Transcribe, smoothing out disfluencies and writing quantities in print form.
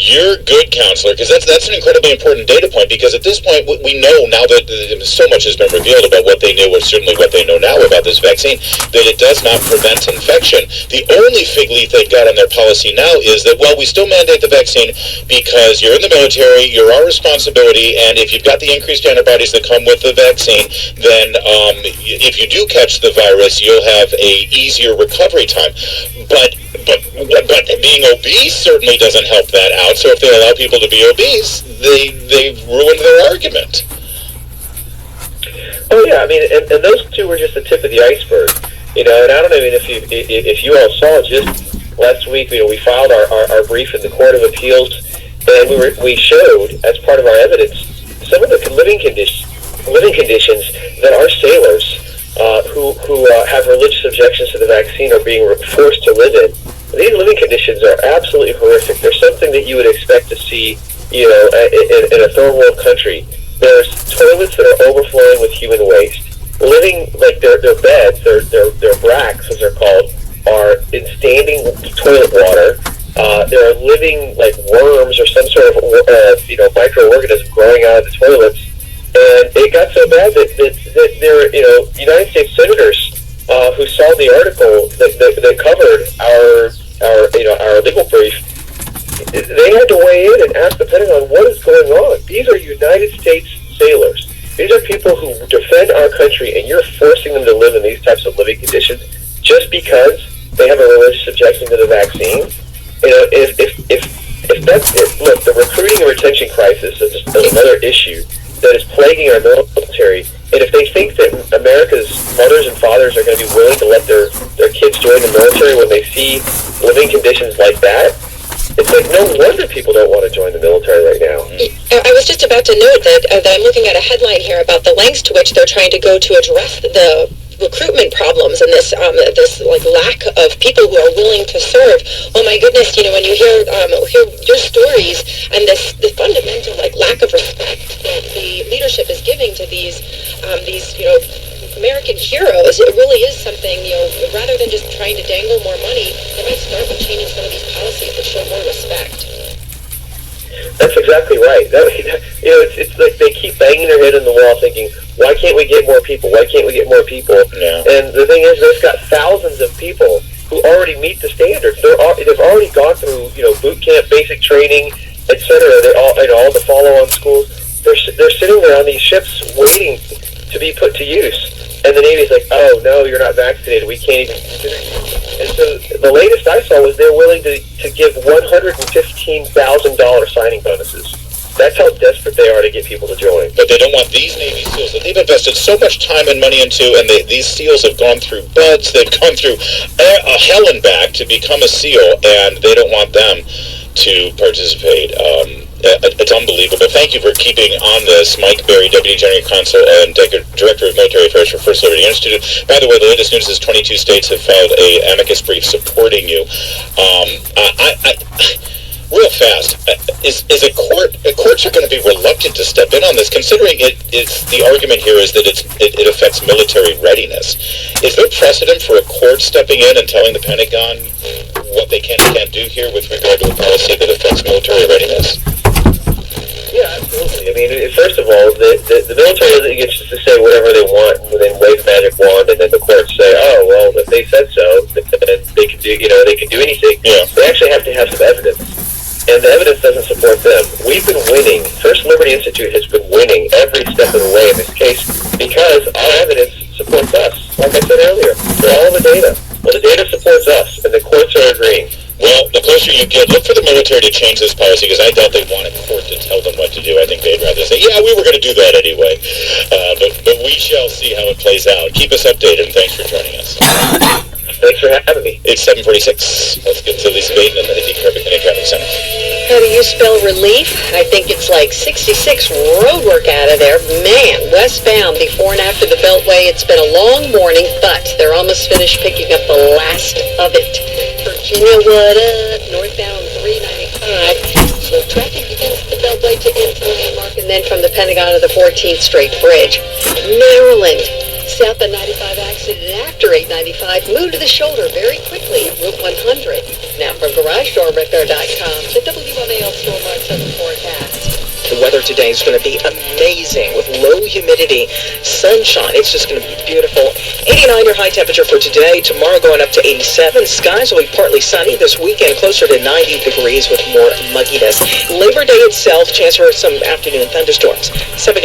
You're good, counselor, because that's an incredibly important data point, because at this point we know now that so much has been revealed about what they knew, or certainly what they know now about this vaccine, that it does not prevent infection. The only fig leaf they've got on their policy now is that, well, we still mandate the vaccine because you're in the military, you're our responsibility, and if you've got the increased antibodies that come with the vaccine, then if you do catch the virus, you'll have a easier recovery time. But being obese certainly doesn't help that out. So if they allow people to be obese, they've ruined their argument. Oh yeah, I mean, and those two were just the tip of the iceberg. And I don't know if you all saw just last week. We filed our brief in the Court of Appeals, and we showed as part of our evidence some of the living conditions that our sailors who have religious objections to the vaccine are being forced to live in. These living conditions are absolutely horrific. They're something that you would expect to see, in a third world country. There's toilets that are overflowing with human waste. Living, like their beds, their bracks, as they're called, are in standing toilet water. They're living like worms or some sort of microorganism growing out of the toilets. And it got so bad that there, United States senators who saw the article that covered our legal brief, they had to weigh in and ask the Pentagon, what is going on? These are United States sailors. These are people who defend our country, and you're forcing them to live in these types of living conditions just because they have a religious objection to the vaccine. If that's it, look, the recruiting and retention crisis is another issue that is plaguing our military. And if they think that America's mothers and fathers are going to be willing to let their kids join the military when they see living conditions like that, it's like no wonder people don't want to join the military right now. I was just about to note that I'm looking at a headline here about the lengths to which they're trying to go to address the recruitment problems and this lack of people who are willing to serve. Oh my goodness, when you hear your stories and the fundamental lack of respect that the leadership is giving to these American heroes, it really is something, rather than just trying to dangle more money, they might start with changing some of these policies that show more respect. That's exactly right. It's like they keep banging their head in the wall thinking, why can't we get more people? Why can't we get more people? Yeah. And the thing is, they've got thousands of people who already meet the standards. They've already gone through, boot camp, basic training, etc. They're all the follow-on schools. They're sitting there on these ships waiting to be put to use. And the Navy's like, oh, no, you're not vaccinated. We can't even consider you. And so the latest I saw was they're willing to give $115,000 signing bonuses. That's how desperate they are to get people to join. But they don't want these Navy SEALs that they've invested so much time and money into, and these SEALs have gone through buds, they've gone through a hell and back to become a SEAL, and they don't want them to participate. It's unbelievable. Thank you for keeping on this. Mike Berry, Deputy General Counsel and Director of Military Affairs for First Liberty Institute. By the way, the latest news is 22 states have filed a amicus brief supporting you. Real fast, courts are going to be reluctant to step in on this, considering the argument here is that it affects military readiness. Is there precedent for a court stepping in and telling the Pentagon what they can and can't do here with regard to a policy that affects military readiness? Yeah, absolutely. I mean, first of all, the military doesn't get just to say whatever they want and then wave a magic wand, and then the courts say, oh, well, if they said so, then they can do, they can do anything. Yeah. They actually have to have some evidence. And the evidence doesn't support them. We've been winning. First Liberty Institute has been winning every step of the way in this case because our evidence supports us. Like I said earlier, all the data. Well, the data supports us, and the courts are agreeing. Well, the closer you get, look for the military to change this policy, because I doubt they want a court to tell them what to do. I think they'd rather say, yeah, we were going to do that anyway. But we shall see how it plays out. Keep us updated, and thanks for joining us. Thanks for having me. It's 7:46. Let's get to Lisa Baden and the Nifty Traffic Center. How do you spell relief? I think it's like 66 road work out of there. Man, westbound before and after the Beltway, it's been a long morning, but they're almost finished picking up the last of it. Virginia, what up? Northbound 395. So traffic begins the Beltway to into the landmark, and then from the Pentagon to the 14th Street Bridge. Maryland. South of 95 accident after 895 moved to the shoulder very quickly, Route 100. Now from GarageDoorRepair.com, the WMAL store on the forecast. The weather today is going to be amazing with low humidity, sunshine. It's just going to be beautiful. 89 your high temperature for today. Tomorrow going up to 87. Skies will be partly sunny. This weekend closer to 90 degrees with more mugginess. Labor Day itself, chance for some afternoon thunderstorms. 7 News